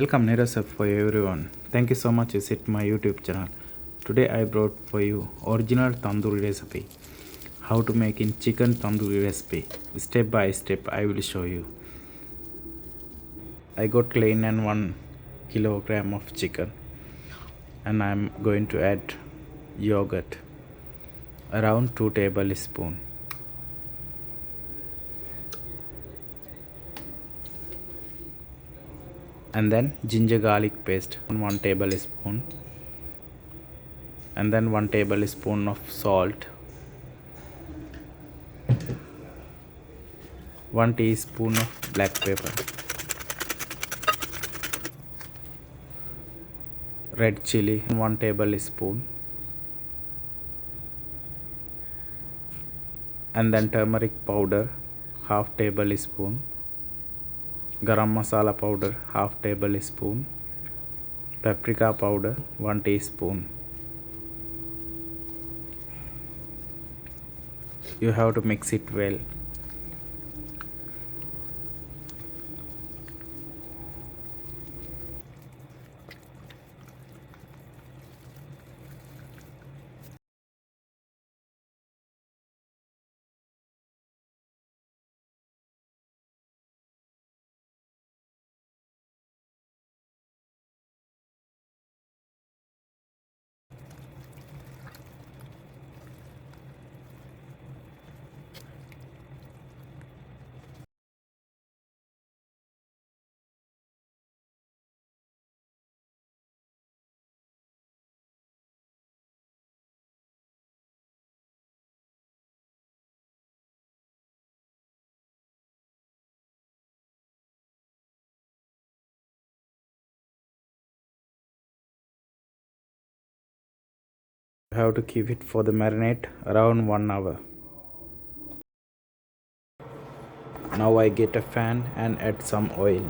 Welcome Nirasap for everyone. Thank you so much to visit my YouTube channel. Today I brought for you original tandoori recipe. How to make in chicken tandoori recipe. Step by step I will show you. I got clean and 1 kilogram of chicken and I am going to add yogurt around 2 tablespoons. And then ginger garlic paste 1 tablespoon, and then 1 tablespoon of salt, 1 teaspoon of black pepper, red chili 1 tablespoon, and then turmeric powder half tablespoon, garam masala powder half tablespoon, paprika powder 1 teaspoon. You have to mix it well. You have to keep it for the marinade around 1 hour. Now I get a fan and add some oil.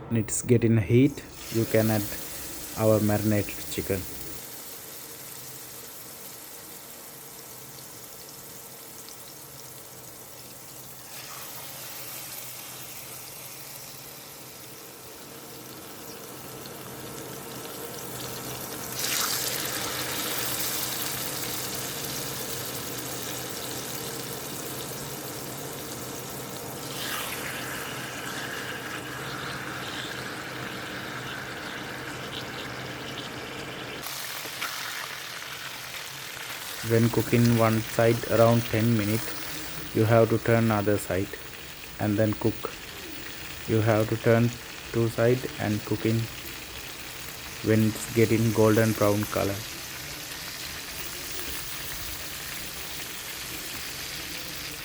When it's getting heat, you can add our marinated chicken. When cooking one side around 10 minutes, you have to turn other side and then cook. You have to turn two side and cooking when it's getting golden brown color.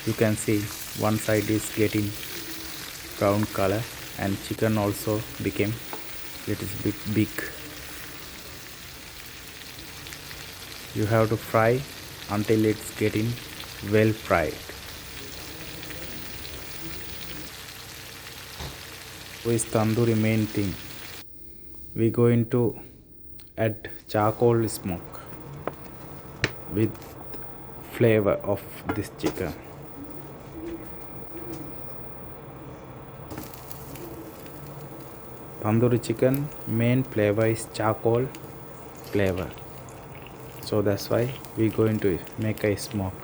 You can see one side is getting brown color and chicken also became little bit big. You have to fry until it's getting well fried. With tandoori main thing, we going to add charcoal smoke with flavor of this chicken. Tandoori chicken main flavor is charcoal flavor. So that's why we're going to make a smoke.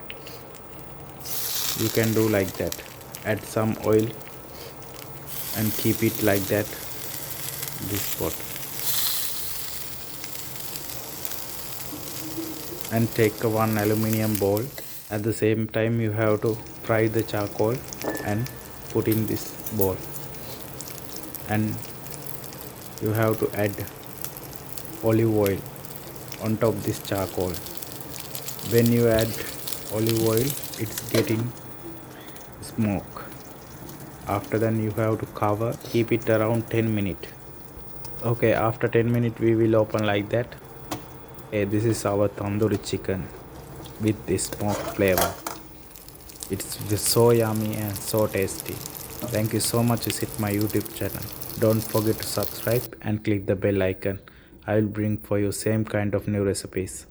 You can do like that. Add some oil and keep it like that, this pot. And take one aluminium bowl. At the same time you have to fry the charcoal and put in this bowl. And you have to add olive oil on top of this charcoal. When you add olive oil, it's getting smoke. After that you have to cover, keep it around 10 minutes. Okay, after 10 minutes we will open like that. Okay, this is our tandoori chicken with this smoke flavor. It's so yummy and so tasty. Thank you so much. Visit my YouTube channel. Don't forget to subscribe and click the bell icon. I will bring for you same kind of new recipes.